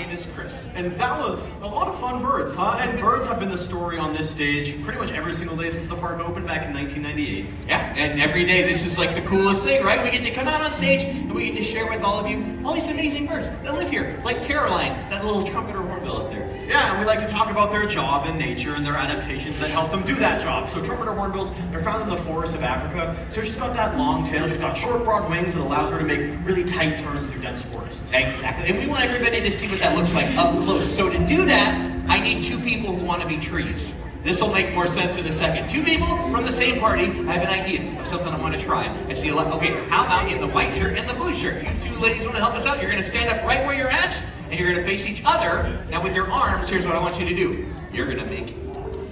name is Chris. And that was a lot of fun birds, huh? And birds have been the story on this stage pretty much every single day since the park opened back in 1998. Yeah, and every day this is like the coolest thing, right? We get to come out on stage and we get to share with all of you all these amazing birds that live here, like Caroline, that little trumpeter hornbill up there. Yeah, and we like to talk about their job in nature and their adaptations that help them do that job. So trumpeter hornbills, they're found in the forests of Africa. So she's got that long tail, she's got short, broad wings that allows her to make really tight turns through dense forests. Exactly, and we want everybody to see what that looks like up close. So to do that, I need two people who want to be trees. This will make more sense in a second. Two people from the same party. I have an idea of something I want to try. I see a lot. Okay, how about in the white shirt and the blue shirt? You two ladies want to help us out? You're going to stand up right where you're at, and you're going to face each other. Now with your arms, here's what I want you to do. You're going to make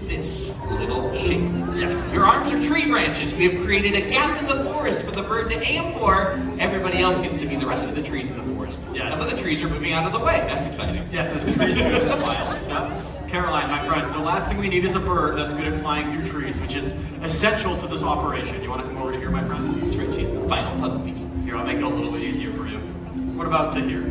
this little shape. Yes. Your arms are tree branches. We have created a gap in the forest for the bird to aim for. Everybody else gets to be the rest of the trees in the forest. Yes. Some of the trees are moving out of the way. That's exciting. Yes, those trees are good and wild. Yeah. Caroline, my friend, the last thing we need is a bird that's good at flying through trees, which is essential to this operation. You want to come over to here, my friend? That's right, she's the final puzzle piece. Here, I'll make it a little bit easier for you. What about to here?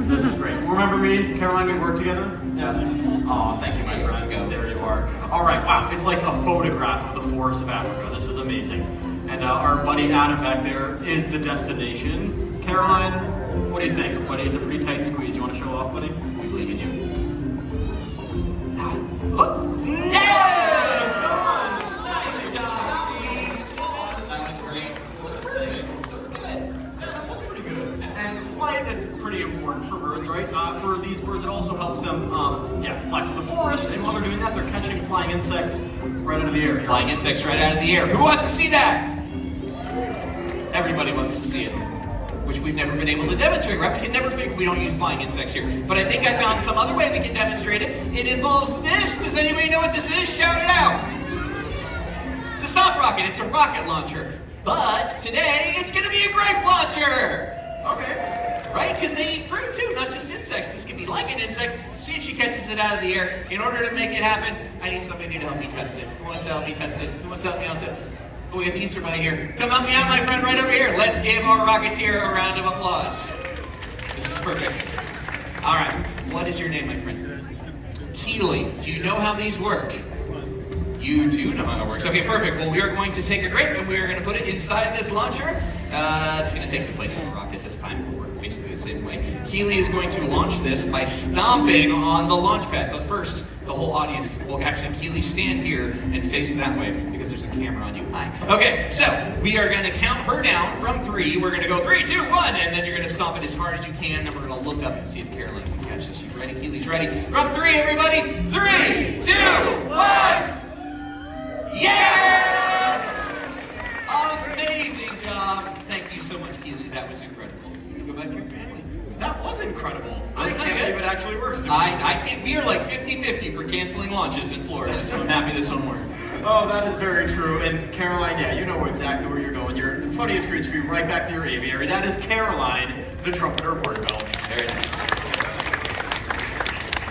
This is great. Remember me, Caroline, we worked together? Yeah. Oh, thank you, my friend. There you are. All right, wow, it's like a photograph of the forests of Africa. This is amazing. And our buddy Adam back there is the destination. Caroline, what do you think, buddy? It's a pretty tight squeeze. You want to show off, buddy? We believe in you. What? Yes! Nice job, Steve. That was great. That was good. Yeah, that was pretty good. And flight, it's pretty important for birds, right? For these birds, it also helps them, fly through the forest. And while they're doing that, they're catching flying insects right out of the air. Flying insects right out of the air. Who wants to see that? Everybody wants to see it, which we've never been able to demonstrate, right? We can never figure, we don't use flying insects here. But I think I found some other way we can demonstrate it. It involves this. Does anybody know what this is? Shout it out. It's a soft rocket. It's a rocket launcher. But today, it's going to be a grape launcher. Okay. Right? Because they eat fruit too, not just insects. This could be like an insect. See if she catches it out of the air. In order to make it happen, I need somebody to help me test it. Who wants to help me test it? Who wants to help me out to... Oh, we got the Easter Bunny here. Come help me out, my friend, right over here. Let's give our Rocketeer a round of applause. This is perfect. All right. What is your name, my friend? Keely. Do you know how these work? You do know how it works. Okay, perfect. Well, we are going to take a grape and we are going to put it inside this launcher. It's going to take the place of a rocket this time. It'll work basically the same way. Keely is going to launch this by stomping on the launch pad. But first, the whole audience will actually, Keely, stand here and face that way because there's a camera on you. Hi. Okay, so we are going to count her down from 3. We're going to go 3, 2, 1, and then you're going to stomp it as hard as you can. Then we're going to look up and see if Caroline can catch this. You ready? Keely's ready. From 3, everybody. 3, 2, 1. Yes! Amazing job. Thank you so much, Keely. That was incredible. Go back to your family. That was incredible. I Wasn't that can't good? believe it actually works. I can't. We are like 50-50 for canceling launches in Florida, so I'm happy this one worked. Oh, that is very true. And Caroline, yeah, you know exactly where you're going. You're funny treats for you right back to your aviary. That is Caroline, the trumpeter hornbill. Very nice.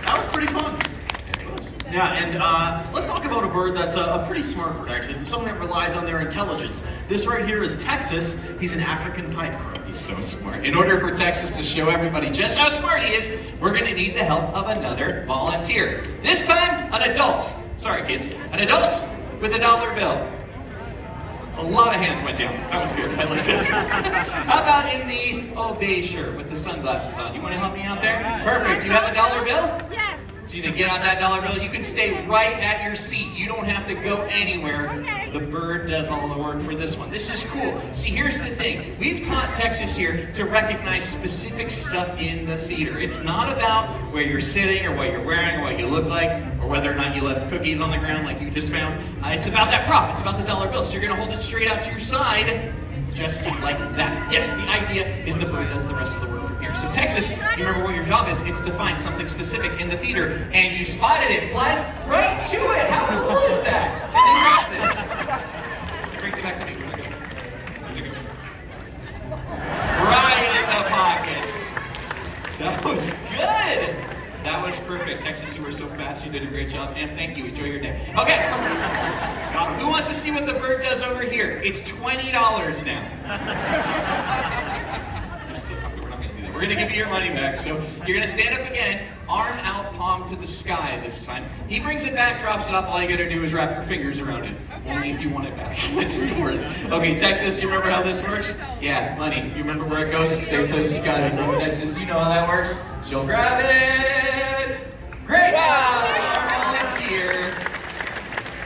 That was pretty fun. Yeah, and let's talk about a bird that's a pretty smart bird, actually. Something that relies on their intelligence. This right here is Texas. He's an African pied crow. He's so smart. In order for Texas to show everybody just how smart he is, we're going to need the help of another volunteer. This time, an adult. Sorry, kids. An adult with a $1 bill. A lot of hands went down. That was good. I like it. How about in the beige shirt with the sunglasses on? You want to help me out there? Perfect. Do you have a $1 bill? Yes. You need to get on that $1 bill. You can stay right at your seat. You don't have to go anywhere. Okay. The bird does all the work for this one. This is cool. See, here's the thing. We've taught Texas here to recognize specific stuff in the theater. It's not about where you're sitting or what you're wearing or what you look like or whether or not you left cookies on the ground like you just found. It's about that prop. It's about the $1 bill. So you're going to hold it straight out to your side just like that. Yes, the idea is the bird does the rest of the work from here. So Texas, you remember what your job is. It's to find something specific in the theater. And you spotted it. Fly right to it. How cool is that? And then grabs it. It brings it back to me. Where's it go? Right in the pocket. That was good. That was perfect. Texas, you were so fast. You did a great job. And thank you. Enjoy your day. Okay. Who wants to see what the bird does over here? It's $20 now. We're not going to do that. We're gonna give you your money back. So you're gonna stand up again, arm out, palm to the sky this time. He brings it back, drops it off. All you gotta do is wrap your fingers around it. Only if you want it back. That's important. Okay, Texas, you remember how this works? Yeah, money. You remember where it goes? Same place you got it from, Texas. You know how that works. So grab it. Great job! Our volunteer.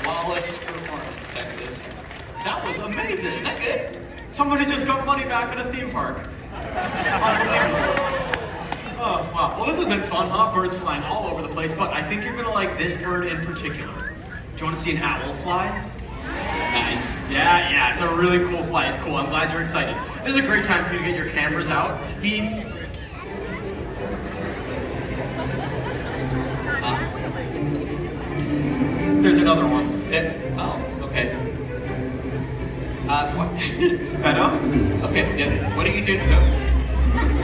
Flawless performance, Texas. That was amazing. Isn't that good? Somebody just got money back at a theme park. That's unbelievable. Oh, wow. Well, this has been fun, huh? Birds flying all over the place, but I think you're gonna like this bird in particular. Do you want to see an owl fly? Nice. Yeah, it's a really cool flight. Cool, I'm glad you're excited. This is a great time for you to get your cameras out. There's another one. Oh, okay. What? Fed up? Okay, yeah. What are you doing?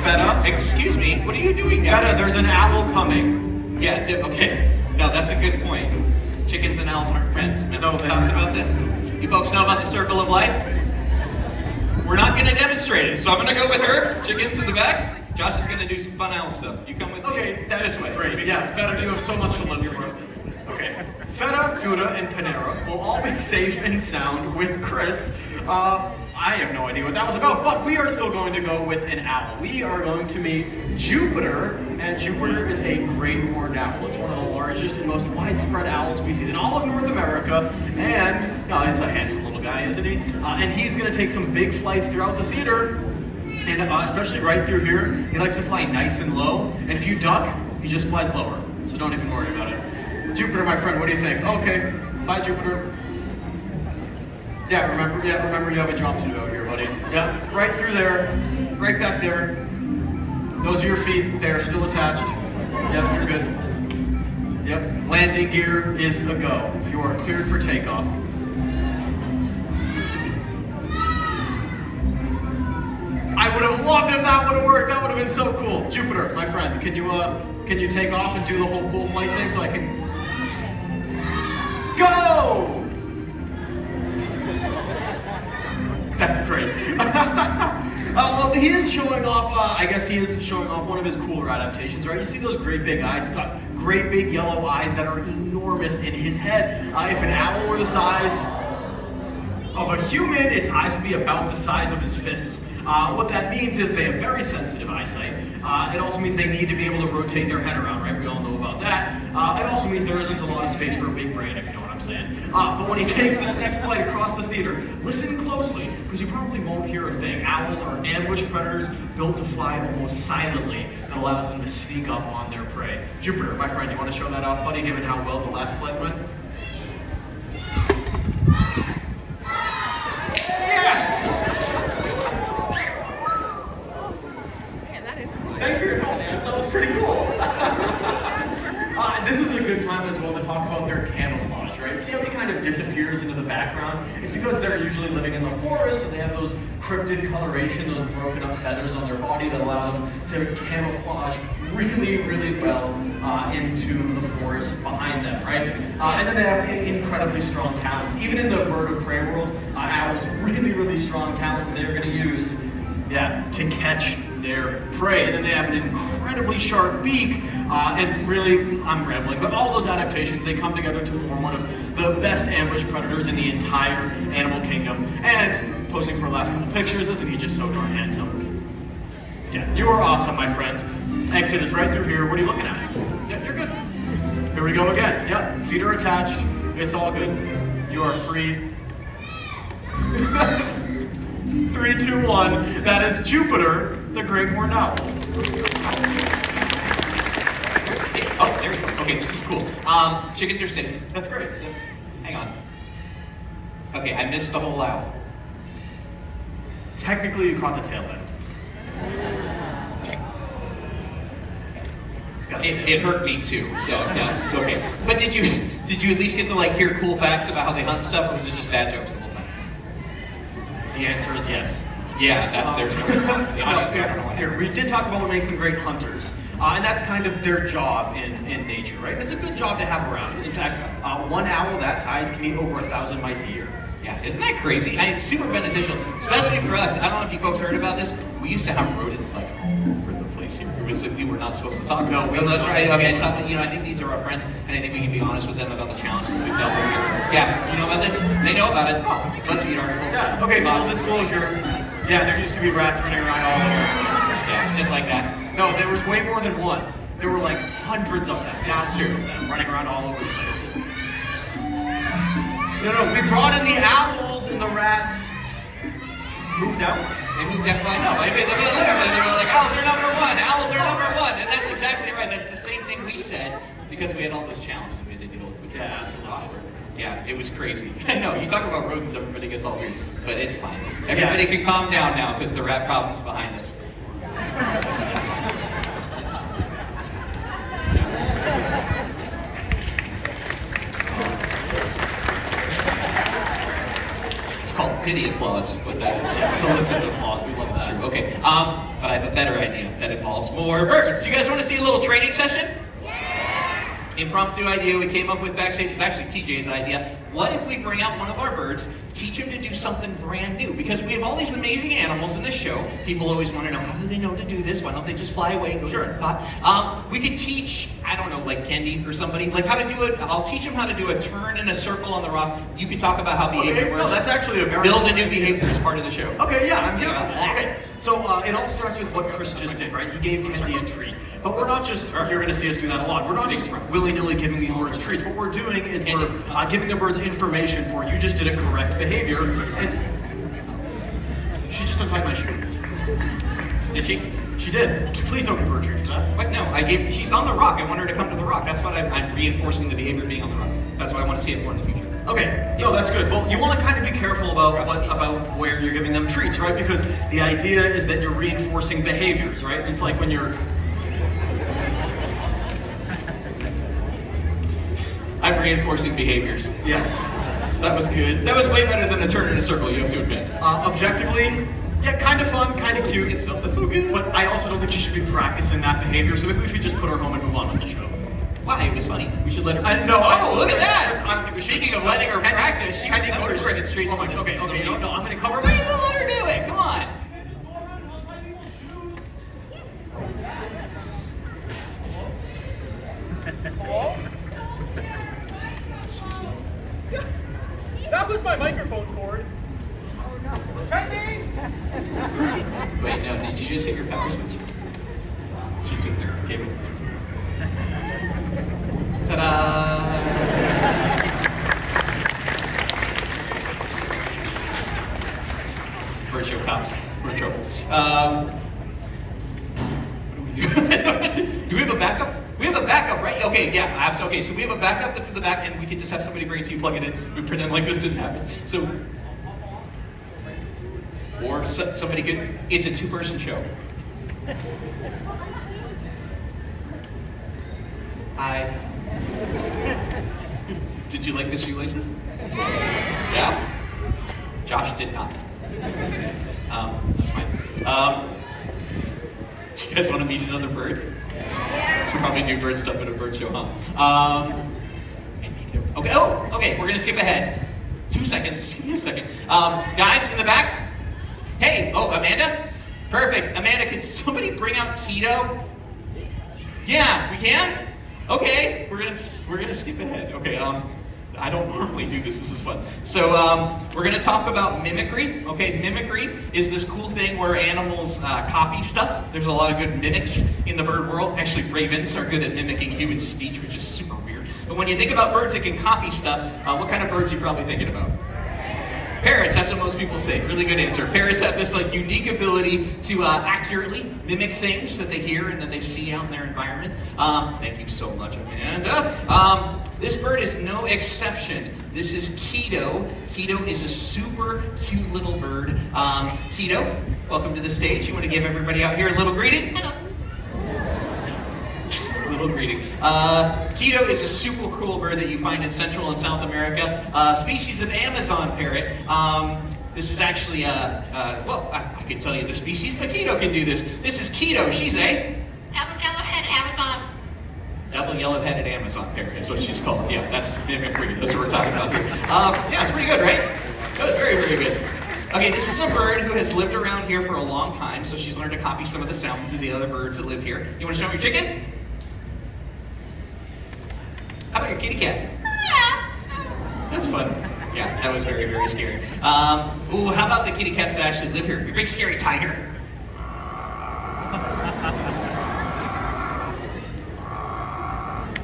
Fed up? Excuse me, what are you doing now? Fed up, there's an owl coming. Yeah, okay. No, that's a good point. Chickens and owls aren't friends. Remember we talked about this? You folks know about the circle of life? We're not going to demonstrate it, so I'm going to go with her. Chickens in the back. Josh is going to do some fun owl stuff. You come with me? Okay, This way. Great. Yeah, Feta, you have so much to live for. Okay. Feta, Gouda, and Panera will all be safe and sound with Chris. I have no idea what that was about, but we are still going to go with an owl. We are going to meet Jupiter, and Jupiter is a great horned owl. It's one of the largest and most widespread owl species in all of North America, and he's a handsome little guy, isn't he? And he's going to take some big flights throughout the theater, and especially right through here. He likes to fly nice and low, and if you duck, he just flies lower, so don't even worry about it. Jupiter, my friend, what do you think? Okay, bye, Jupiter. Yeah, remember you have a job to do out here, buddy. Yeah, right through there, right back there. Those are your feet, they are still attached. Yep, you're good. Yep, landing gear is a go. You are cleared for takeoff. I would have loved if that would have worked. That would have been so cool. Jupiter, my friend, can you take off and do the whole cool flight thing so I can go? That's great. Well, he is showing off, I guess he is showing off one of his cooler adaptations, right? You see those great big eyes? He's got great big yellow eyes that are enormous in his head. If an owl were the size of a human, its eyes would be about the size of his fists. What that means is they have very sensitive eyesight. It also means they need to be able to rotate their head around, right? We all know about that. It also means there isn't a lot of space for a big brain, if you know what I'm saying. But when he takes this next flight across the theater, listen closely, because you probably won't hear a thing. Owls are ambush predators built to fly almost silently that allows them to sneak up on their prey. Jupiter, my friend, you want to show that off, buddy, given how well the last flight went? Thanks for your help, man. That was pretty cool. This is a good time as well to talk about their camouflage, right? See how he kind of disappears into the background? It's because they're usually living in the forest, so they have those cryptid coloration, those broken up feathers on their body that allow them to camouflage really, really well into the forest behind them, right? And then they have incredibly strong talents. Even in the bird of prey world, owls really, really strong talents they're going to use, to catch their prey. And then they have an incredibly sharp beak, and really, I'm rambling, but all those adaptations, they come together to form one of the best ambush predators in the entire animal kingdom. And posing for the last couple pictures, isn't he just so darn handsome? Yeah, you are awesome, my friend. Exit is right through here. What are you looking at? Yeah, you're good. Here we go again. Yep, feet are attached. It's all good. You are free. 3, 2, 1. That is Jupiter, the great horned owl. Oh, there we go. Okay, this is cool. Chickens are safe. That's great. So, hang on. Okay, I missed the whole owl. Technically, you caught the tail end. It hurt me too, so no, it's okay. But did you at least get to hear cool facts about how they hunt stuff, or was it just bad jokes the whole time? The answer is yes. Yeah, that's their story. Here, we did talk about what makes them great hunters, and that's kind of their job in nature, right? It's a good job to have around. In fact, one owl that size can eat over 1,000 mice a year. Yeah, isn't that crazy? It's super beneficial, especially for us. I don't know if you folks heard about this. We used to have rodents all over the place. place here. We were not supposed to talk about. No, No, that's right. Okay, so I think these are our friends, and I think we can be honest with them about the challenges that we've dealt with here. Yeah, you know about this? They know about it. Oh, BuzzFeed article. Yeah. Okay. Full disclosure. Yeah, there used to be rats running around all over the place. Yeah, just like that. No, there was way more than one. There were like hundreds of them. Yeah, it's true. Running around all over the place. No, we brought in the owls and the rats moved out. They moved out. I know. They were like, owls are number one. Owls are number one. And that's exactly right. That's the same thing we said because we had all those challenges we had to deal with. Yeah, absolutely. Yeah, it was crazy. I know. You talk about rodents, everybody gets all weird, but it's fine. Everybody can calm down now because the rat problem's behind us. Called pity applause, but that is solicited applause. We love this true. Okay, but I have a better idea that involves more birds. You guys want to see a little training session? Impromptu idea we came up with backstage. It's actually TJ's idea. What if we bring out one of our birds, teach him to do something brand new? Because we have all these amazing animals in this show. People always want to know, how do they know to do this? Why don't they just fly away and go to the pot? We could teach, I don't know, like Kendi or somebody, like how to do it. I'll teach him how to do a turn in a circle on the rock. You can talk about how behavior works. No, that's actually a very... Build a new behavior as part of the show. Okay, yeah, I'm here for this. Okay, so it all starts with what Chris just did, right? He gave Kendi a treat. But we're not just, you're going to see us do that a lot, we're not just willy-nilly giving these birds treats. What we're doing is we're giving the birds information for you just did a correct behavior. And she just untied my shoe. Did she? She did. Please don't give her a treat for that. What? No, she's on the rock. I want her to come to the rock. That's what I'm reinforcing the behavior of being on the rock. That's why I want to see it more in the future. Okay, no, that's good. Well, you want to kind of be careful about where you're giving them treats, right? Because the idea is that you're reinforcing behaviors, right? It's like when you're... I'm reinforcing behaviors. Yes. That was good. That was way better than the turn in a circle, you have to admit. Objectively, yeah, kind of fun, kind of cute. It's not so good. But I also don't think she should be practicing that behavior, so maybe we should just put her home and move on with the show. Why? It was funny. We should let her... Look at that! I don't think Speaking of letting her practice, she can go to straight streets. Okay, no, I'm going to cover her. Wait, let her do it. Come on. That was my microphone cord. Wait, no, did you just hit your power switch? She took her, gave it to her. Ta-da! Bird show cops. We're in trouble. Do we have a backup? We have a backup, right? Okay, yeah, okay, so we have a backup that's in the back, and we can just have somebody bring it to you, plug it in, we pretend like this didn't happen. So, or somebody could, it's a two-person show. Hi. Did you like the shoelaces? Yeah? Josh did not. That's fine. Do you guys want to meet another bird? Should probably do bird stuff at a bird show, huh? Okay, we're gonna skip ahead. 2 seconds, just give me a second. Guys in the back? Hey, Amanda? Perfect. Amanda, can somebody bring out keto? Yeah, we can? Okay, we're gonna skip ahead. Okay, I don't normally do this is fun. So we're gonna talk about mimicry. Okay, mimicry is this cool thing where animals copy stuff. There's a lot of good mimics in the bird world. Actually, ravens are good at mimicking human speech, which is super weird. But when you think about birds that can copy stuff, what kind of birds are you probably thinking about? Parrots, that's what most people say. Really good answer. Parrots have this unique ability to accurately mimic things that they hear and that they see out in their environment. Thank you so much, Amanda. This bird is no exception. This is Keto. Keto is a super cute little bird. Keto, welcome to the stage. You want to give everybody out here a little greeting? Little greeting. Keto is a super cool bird that you find in Central and South America. Species of Amazon parrot. This is actually well, I can tell you the species, but Keto can do this. This is Keto. She's a double yellow-headed Amazon parrot is what she's called. Yeah, that's mimicry. That's what we're talking about here. Yeah, it's pretty good, right? That was very, very good. Okay, this is a bird who has lived around here for a long time, so she's learned to copy some of the sounds of the other birds that live here. You want to show me your chicken? How about your kitty cat? That's fun. Yeah, that was very, very scary. Ooh, how about the kitty cats that actually live here? Your big scary tiger.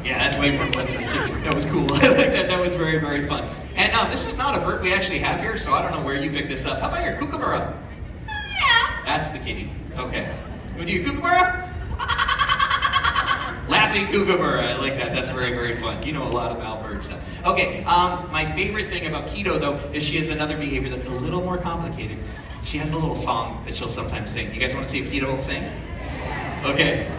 Yeah, that's way more fun than a chicken. That was cool. I like that. That was very, very fun. And this is not a bird we actually have here, so I don't know where you picked this up. How about your kookaburra? Yeah. That's the kitty. Okay. You want to do your kookaburra? Laughing kookaburra. I like that. That's very, very fun. You know a lot about bird stuff. Okay. My favorite thing about Keto, though, is she has another behavior that's a little more complicated. She has a little song that she'll sometimes sing. You guys want to see if Keto will sing? Okay.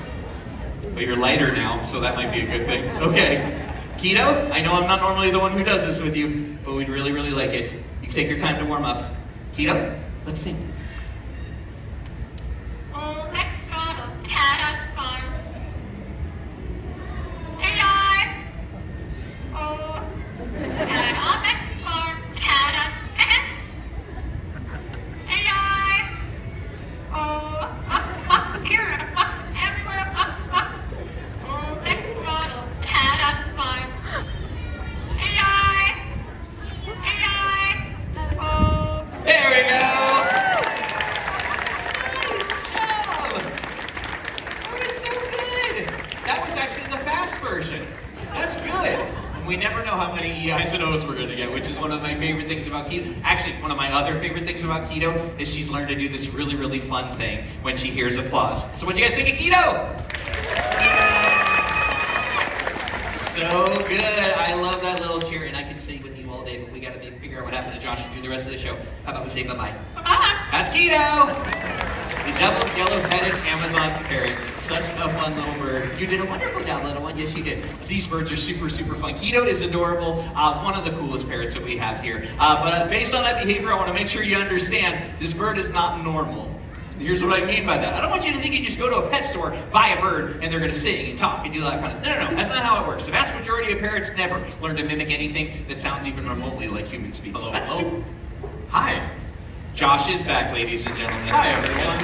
But you're lighter now, so that might be a good thing. Okay. Keto, I know I'm not normally the one who does this with you, but we'd really, really like it. You can take your time to warm up. Keto, let's sing. We never know how many E's and O's we're going to get, which is one of my favorite things about Keto. Actually, one of my other favorite things about Keto is she's learned to do this really, really fun thing when she hears applause. So what do you guys think of Keto? So good. I love that little cheer, and I can sing with you all day, but we got to figure out what happened to Josh and do the rest of the show. How about we say bye-bye? That's Keto! The double yellow-headed Amazon parrot. Such a fun little bird. You did a wonderful job, little one. Yes, you did. These birds are super, super fun. Keto is adorable. One of the coolest parrots that we have here. But based on that behavior, I want to make sure you understand this bird is not normal. Here's what I mean by that. I don't want you to think you just go to a pet store, buy a bird, and they're going to sing and talk and do that kind of stuff. No. That's not how it works. The vast majority of parrots never learn to mimic anything that sounds even remotely like human speech. Hello. Hi. Josh is back, ladies and gentlemen. Hi, everyone.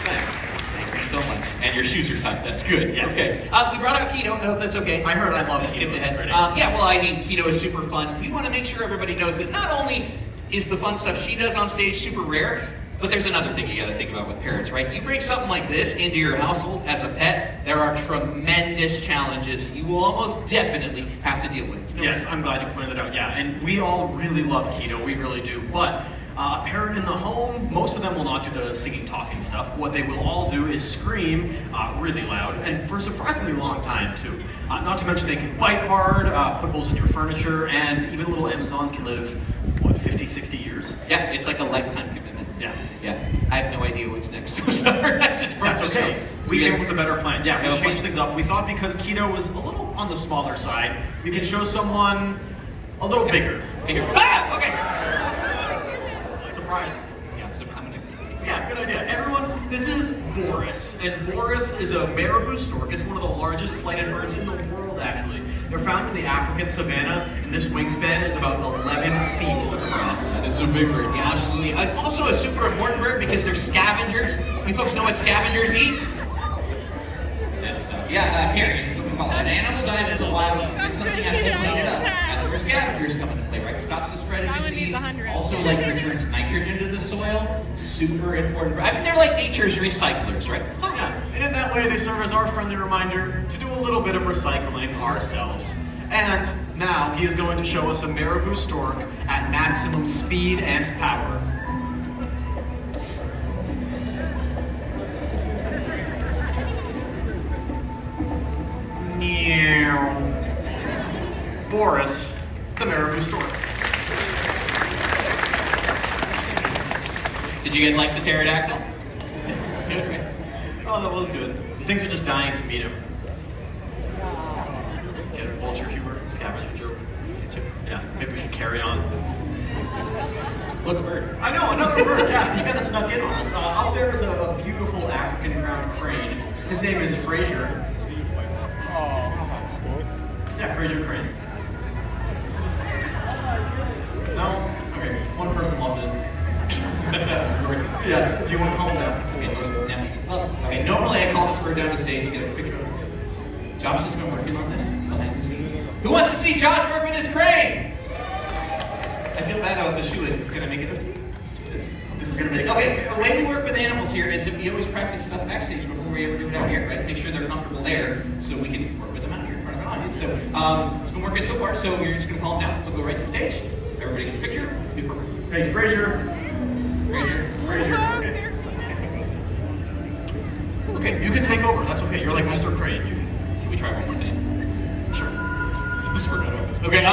Thanks. Thank you so much. And your shoes are tight. That's good. Yes. Okay. We brought out Keto. I hope that's okay. I heard I love it. Skipped ahead. Yeah, well, I mean, Keto is super fun. We want to make sure everybody knows that not only is the fun stuff she does on stage super rare, but there's another thing you got to think about with parrots, right? You bring something like this into your household as a pet, there are tremendous challenges you will almost definitely have to deal with. Yes, I'm glad you pointed it out. Yeah, and we all really love Keto. We really do. But a parrot in the home, most of them will not do the singing, talking stuff. What they will all do is scream really loud, and for a surprisingly long time, too. Not to mention they can bite hard, put holes in your furniture, and even little Amazons can live, 50, 60 years? Yeah, it's like a lifetime commitment. Yeah. I have no idea what's next. I'm sorry. I just brought That's this okay. up. We came with a better plan. Yeah, we Okay. changed things up. We thought because Keto was a little on the smaller side, we could show someone a little bigger. Bigger. Okay. Surprise. Yeah, so I'm gonna take it. Yeah, good idea. Everyone, this is Boris, and Boris is a Marabou stork. It's one of the largest flighted birds in the world, actually. They're found in the African savanna, and this wingspan is about 11 feet across. That is a big bird, yeah, absolutely. Also a super important bird because they're scavengers. You folks know what scavengers eat? That stuff. Yeah, carrion is what we call it. An animal dies in the wild, and something has to clean it up. That's where scavengers come into play, right? Stops the spread of disease. Also, like, returns nitrogen to the soil. Super important. I mean, they're like nature's recyclers, right? That's awesome. Yeah, and in that way, they serve as our friendly reminder to do a little bit of recycling ourselves. And now he is going to show us a Marabou stork at maximum speed and power. Meow. Boris, the Marabou stork. Did you guys like the pterodactyl? It's good, right? Oh, that was good. Things are just dying to meet him. Get a vulture humor, scavenger joke. Yeah, maybe we should carry on. Look, a bird. I know, another bird. Yeah, he kind of snuck in on us. Up there is a beautiful African crowned crane. His name is Fraser. Yeah, Fraser Crane. No? Okay, one person loved it. Yes, do you want to calm down? Okay, normally I call this bird down to stage and get a picture. Josh has been working on this behind the scenes. Who wants to see Josh work with his crane? I feel bad about the shoelace. It's going to make it. This is going to make Okay, the way we work with animals here is that we always practice stuff backstage before we ever do it out here, right? Make sure they're comfortable there so we can work with them out here in front of an audience. So it's been working so far, so we're just going to call them now. We'll go right to stage. Everybody gets a picture. Be perfect. Hey, Frazier. Frazier. Okay, you can take over. That's okay. You're like Mr. Crane. Can we try one more thing? Sure. Okay,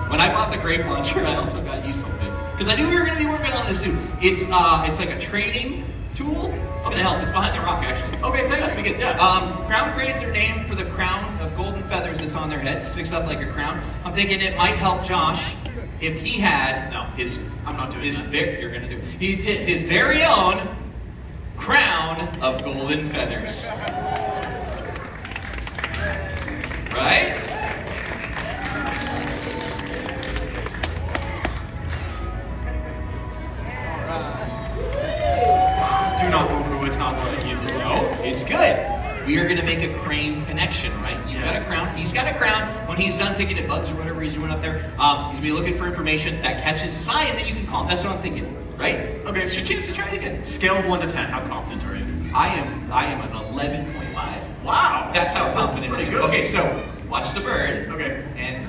when I bought the grape launcher, I also got you something. Because I knew we were going to be working on this soon. It's like a training tool. It's going to help. It's behind the rock, actually. Okay, thanks. We get that. Crown cranes are named for the crown of golden feathers that's on their head. It sticks up like a crown. I'm thinking it might help Josh if he had, I'm not doing that. You're going to do. He did his very own crown of golden feathers. Right? Do not poo-poo, it's not what I usually do. No, it's good. We are going to make a crane connection, right? You've got a crown, he's got a crown. When he's done picking at bugs or whatever he's doing up there, he's going to be looking for information that catches his eye, and then you can call him. That's what I'm thinking, right? Okay, it's your chance to try it again. Scale of 1 to 10, how confident are you? I am an 11.5. Wow! That's how confident pretty I am. good. Okay, so watch the bird. Okay. And,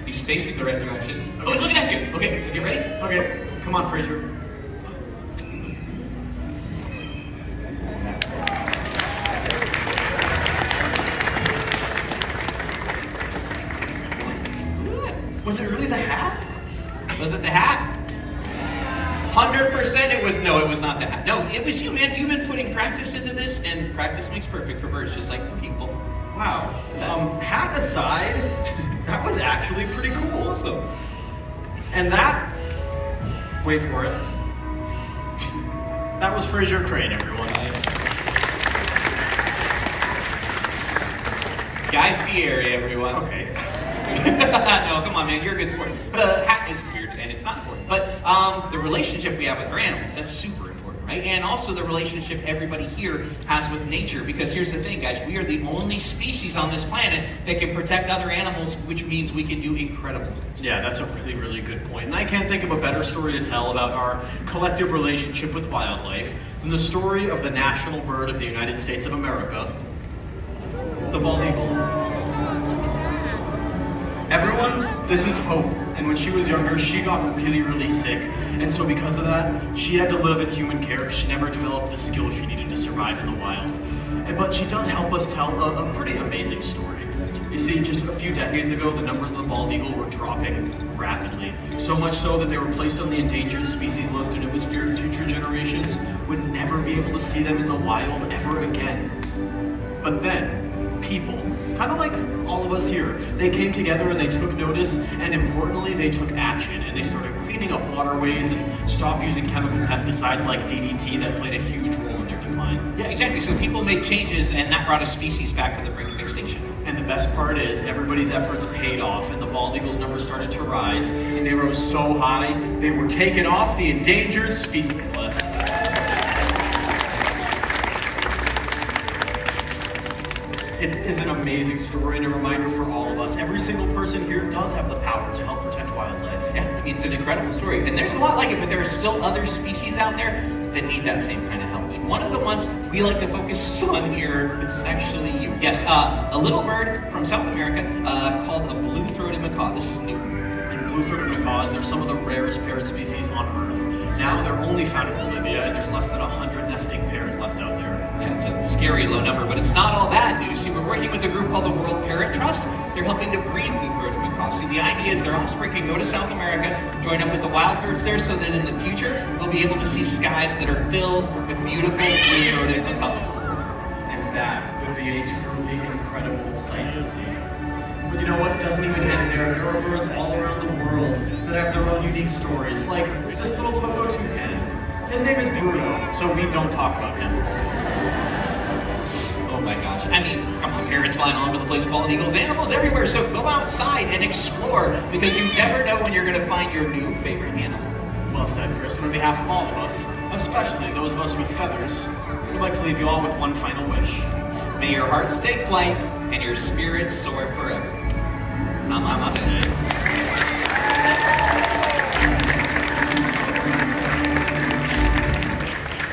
he's facing the right direction. Oh, he's looking at you. Okay, so get ready? Okay, come on, Frazier. Was it really the hat? Was it the hat? 100% it was. No, it was not the hat. No, it was you, man. You've been putting practice into this, and practice makes perfect for birds, just like for people. Wow. Hat aside, that was actually pretty cool. Awesome. And that, wait for it. That was Frazier Crane, everyone. Guy Fieri, everyone. Okay. No, come on, man. You're a good sport. The hat is weird, and it's not important. But the relationship we have with our animals, that's super important, right? And also the relationship everybody here has with nature. Because here's the thing, guys. We are the only species on this planet that can protect other animals, which means we can do incredible things. Yeah, that's a really, really good point. And I can't think of a better story to tell about our collective relationship with wildlife than the story of the national bird of the United States of America, the bald eagle. Everyone, this is Hope, and when she was younger, she got really, really sick, and so because of that, she had to live in human care. She never developed the skills she needed to survive in the wild. But she does help us tell a pretty amazing story. You see, just a few decades ago, the numbers of the bald eagle were dropping rapidly, so much so that they were placed on the endangered species list, and it was feared future generations would never be able to see them in the wild ever again. But then, people, kind of like all of us here, they came together and they took notice, and importantly, they took action, and they started cleaning up waterways and stopped using chemical pesticides like DDT that played a huge role in their decline. Yeah, exactly. So people made changes, and that brought a species back from the brink of extinction. And the best part is, everybody's efforts paid off, and the bald eagle's numbers started to rise, and they rose so high, they were taken off the endangered species list. It is an amazing story and a reminder for all of us. Every single person here does have the power to help protect wildlife. Yeah, I mean, it's an incredible story. And there's a lot like it, but there are still other species out there that need that same kind of help. And one of the ones we like to focus on here is actually you. Yes, a little bird from South America called a blue-throated macaw. This is new. And blue-throated macaws, they're some of the rarest parrot species on Earth. Now they're only found in Bolivia, and there's less than 100 nesting pairs left out there. Yeah, it's a scary low number, but it's not all that new. See, we're working with a group called the World Parrot Trust. They're helping to breed blue-throated macaws. See, the idea is their offspring can go to South America, join up with the wild birds there, so that in the future, we'll be able to see skies that are filled with beautiful blue-throated macaws. And that would be a truly incredible sight to see. But you know what? It doesn't even end there. There are birds all around the world that have their own unique stories, like this little Togo toucan. His name is Bruno, so we don't talk about him. Oh my gosh. I mean, come on, parrots flying all over the place, bald eagles, animals everywhere. So go outside and explore, because you never know when you're going to find your new favorite animal. Well said, Chris. And on behalf of all of us, especially those of us with feathers, we'd like to leave you all with one final wish. May your hearts take flight and your spirits soar forever. Namaste.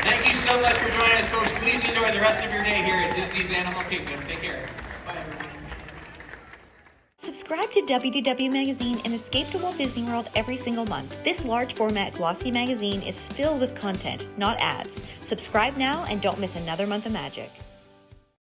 Thank you so much for joining us, folks. Please enjoy the rest of your day here at Disney's Animal Kingdom. Take care. Bye, everyone. Subscribe to WDW Magazine and escape to Walt Disney World every single month. This large format glossy magazine is filled with content, not ads. Subscribe now and don't miss another month of magic.